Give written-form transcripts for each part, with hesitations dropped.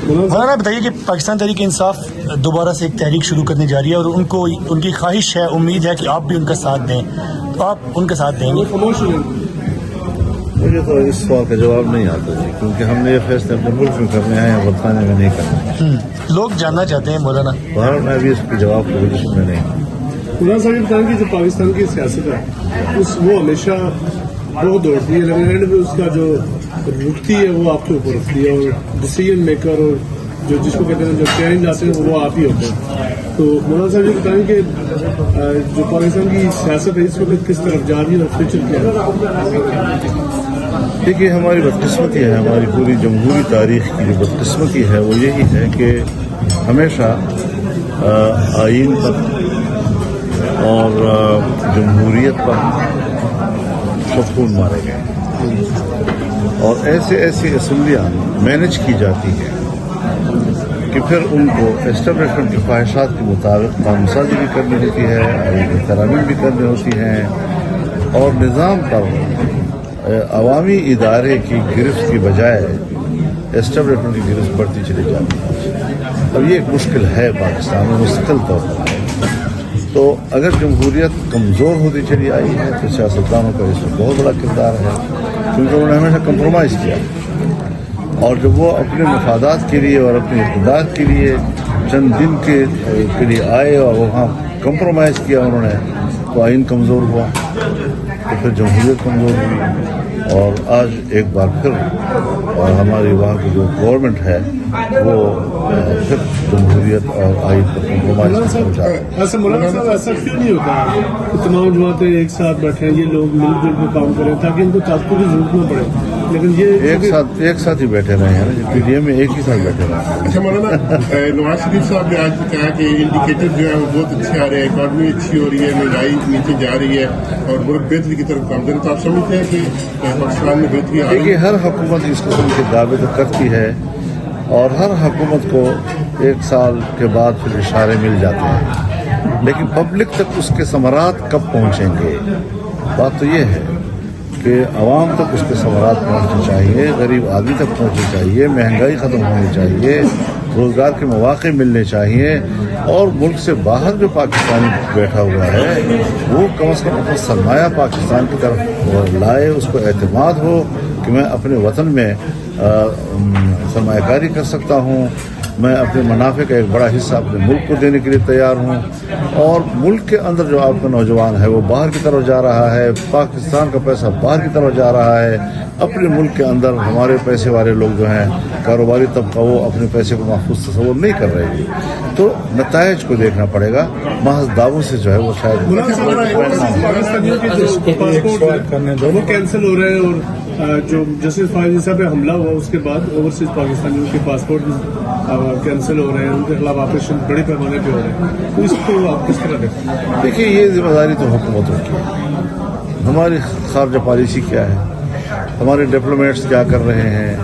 مولانا بتائیے کہ پاکستان تحریک انصاف دوبارہ سے ایک تحریک شروع کرنے جا رہی ہے اور ان کو ان کی خواہش ہے، امید ہے کہ آپ بھی ان کا ساتھ دیں، تو آپ ان کا ساتھ دیں گے؟ مجھے تو اس سوال کا جواب نہیں آتا جی، کیونکہ ہم نے یہ فیصلے اپنے ملک میں کرنے ہیں یا برطانیہ میں نہیں کرنے۔ لوگ جاننا چاہتے ہیں مولانا۔ بہرحال میں بھی اس کے جواب کی پوزیشن میں نہیں ہوں۔ مولانا صاحب بتائیں کہ جو پاکستان کی سیاست ہے وہ ہمیشہ بہت دوڑتی ہے، لیکن اینڈ میں اس کا جو رکتی ہے وہ آپ کے اوپر رکھتی ہے، اور ڈیسیجن میکر اور جو جس کو کہتے ہیں جو چینج آتے ہیں وہ آپ ہی ہوتے ہیں۔ تو مولانا صاحب یہ بتائیں کہ جو پاکستان کی سیاست ہے اس وقت کس طرف جا رہی ہے اور فیوچر کیا ہے؟ دیکھیے، ہماری بدقسمتی ہے، ہماری پوری جمہوری تاریخ کی جو بدقسمتی ہے وہ یہی ہے کہ ہمیشہ آئین پر اور جمہوریت پر فتون مارے گئے، اور ایسی اسمبلیاں مینج کی جاتی ہیں کہ پھر ان کو اسٹیبلشمنٹ کی خواہشات کے مطابق قانون سازی بھی کرنی ہوتی ہے، آئین کی ترامیم بھی کرنی ہوتی ہیں، اور نظام پر عوامی ادارے کی گرفت کی بجائے اسٹیبلشمنٹ کی گرفت بڑھتی چلی جاتی ہے۔ اب یہ ایک مشکل ہے پاکستان میں مستقل طور پر۔ تو اگر جمہوریت کمزور ہوتی چلی آئی ہے تو سیاستدانوں کا اس میں بہت بڑا کردار ہے، کیونکہ انہوں نے ہمیشہ کمپرومائز کیا، اور جب وہ اپنے مفادات کے لیے اور اپنے اقتدار کے لیے چند دن کے لیے آئے اور وہاں کمپرومائز کیا انہوں نے، تو آئین کمزور ہوا، تو پھر جمہوریت کمزور ہوئی، اور آج ایک بار پھر ہماری وہاں کی جو گورنمنٹ ہے وہ پھر جمہوریت اور آئین پر کمپرومائز کرنا چاہتی ہے۔ ایسا مولانا صاحب ایسا کیوں نہیں ہوتا کہ تمام جماعتیں ایک ساتھ بیٹھیں، یہ لوگ مل جل کے کام کریں تاکہ ان کو تعصب کی ضرورت نہ پڑے، لیکن یہ ایک ساتھ ہی بیٹھے رہے ہیں نا، پی ڈی ایم میں ایک ہی ساتھ بیٹھے رہے ہیں۔ اچھا مولانا، نواز شریف صاحب نے آج کہا کہ انڈیکیٹر جو ہے وہ بہت اچھے آ رہے ہیں، اکانومی اچھی ہو رہی ہے، مہنگائی نیچے جا رہی ہے اور ملک بہتری کی طرف گامزن، تو آپ سمجھتے ہیں کہ پاکستان میں بہتری آ رہی ہے؟ دیکھیے، ہر حکومت اس قسم کے دعوے تو کرتی ہے، اور ہر حکومت کو ایک سال کے بعد پھر اشارے مل جاتے ہیں، لیکن پبلک تک اس کے ثمرات کب پہنچیں گے؟ بات تو یہ ہے کہ عوام تک اس کے ثمرات پہنچنے چاہیے، غریب آدمی تک پہنچنی چاہیے، مہنگائی ختم ہونی چاہیے، روزگار کے مواقع ملنے چاہیے، اور ملک سے باہر جو پاکستانی بیٹھا ہوا ہے وہ کم از کم اپنا سرمایہ پاکستان کی طرف لائے، اس کو اعتماد ہو کہ میں اپنے وطن میں سرمایہ کاری کر سکتا ہوں، میں اپنے منافع کا ایک بڑا حصہ اپنے ملک کو دینے کے لیے تیار ہوں۔ اور ملک کے اندر جو آپ کا نوجوان ہے وہ باہر کی طرف جا رہا ہے، پاکستان کا پیسہ باہر کی طرف جا رہا ہے، اپنے ملک کے اندر ہمارے پیسے والے لوگ جو ہیں کاروباری طبقہ وہ اپنے پیسے کو محفوظ تصور نہیں کر رہے ہیں، تو نتائج کو دیکھنا پڑے گا، محض دعووں سے جو ہے وہ شاید پاکستانیوں کے جو پاسپورٹ وہ کینسل ہو رہے ہیں، اور جو جسٹس فائز صاحب پہ حملہ ہوا اس کے بعد اوورسیز پاکستانیوں کے پاسپورٹ کینسل ہو رہے ہیں، ان کے خلاف آپریشن بڑے پیمانے پہ ہو رہے ہیں، تو اس کو آپ کس طرح دیکھتے ہیں؟ دیکھیے، یہ ذمہ داری تو حکومتوں کی ہے۔ ہماری خارجہ پالیسی کیا ہے، ہمارے ڈپلومیٹس کیا کر رہے ہیں،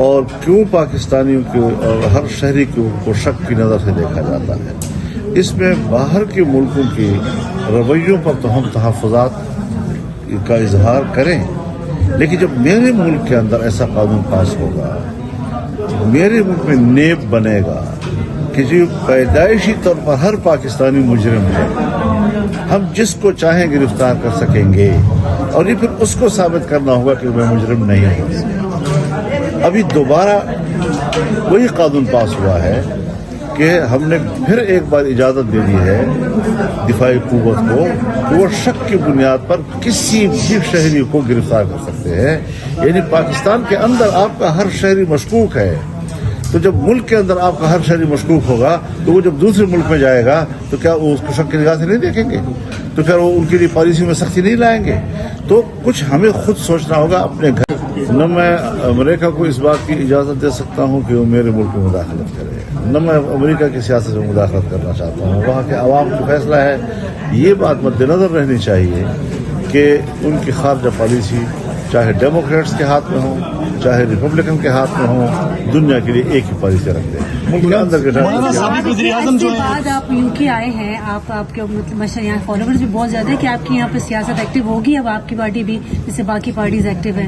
اور کیوں پاکستانیوں کو اور ہر شہری کو شک کی نظر سے دیکھا جاتا ہے، اس میں باہر کے ملکوں کی رویوں پر تو ہم تحفظات کا اظہار کریں، لیکن جب میرے ملک کے اندر ایسا قانون پاس ہوگا، میرے ملک میں نیب بنے گا کہ جو پیدائشی طور پر ہر پاکستانی مجرم ہے، ہم جس کو چاہیں گرفتار کر سکیں گے، اور یہ پھر اس کو ثابت کرنا ہوگا کہ میں مجرم نہیں ہوں۔ ابھی دوبارہ وہی قانون پاس ہوا ہے کہ ہم نے پھر ایک بار اجازت دے دی ہے دفاعی قوت کو کہ وہ شک کی بنیاد پر کسی بھی شہری کو گرفتار کر سکتے ہیں، یعنی پاکستان کے اندر آپ کا ہر شہری مشکوک ہے، تو جب ملک کے اندر آپ کا ہر شہری مشکوک ہوگا تو وہ جب دوسرے ملک میں جائے گا تو کیا وہ اس کو شک کی نگاہ سے نہیں دیکھیں گے؟ تو پھر وہ ان کے لیے پالیسی میں سختی نہیں لائیں گے؟ تو کچھ ہمیں خود سوچنا ہوگا اپنے گھر۔ نہ میں امریکہ کو اس بات کی اجازت دے سکتا ہوں کہ وہ میرے ملک میں مداخلت کرے، نہ میں امریکہ کی سیاست میں مداخلت کرنا چاہتا ہوں، وہاں کے عوام کا فیصلہ ہے۔ یہ بات مد نظر رہنی چاہیے کہ ان کی خارجہ پالیسی چاہے ڈیموکریٹس کے ہاتھ میں ہوں چاہے ریپبلکن کے ہاتھ میں ہوں، دنیا کے لیے ایک ہی پالیسی رکھتے ہیں، ملک کے اندر کے بعد آپ یو کے آئے ہیں، آپ کے مطلب یہاں فالوورز بھی بہت زیادہ ہے کہ آپ کی یہاں پہ سیاست ایکٹیو ہوگی، اب آپ کی پارٹی بھی جیسے باقی پارٹیز ایکٹیو ہیں؟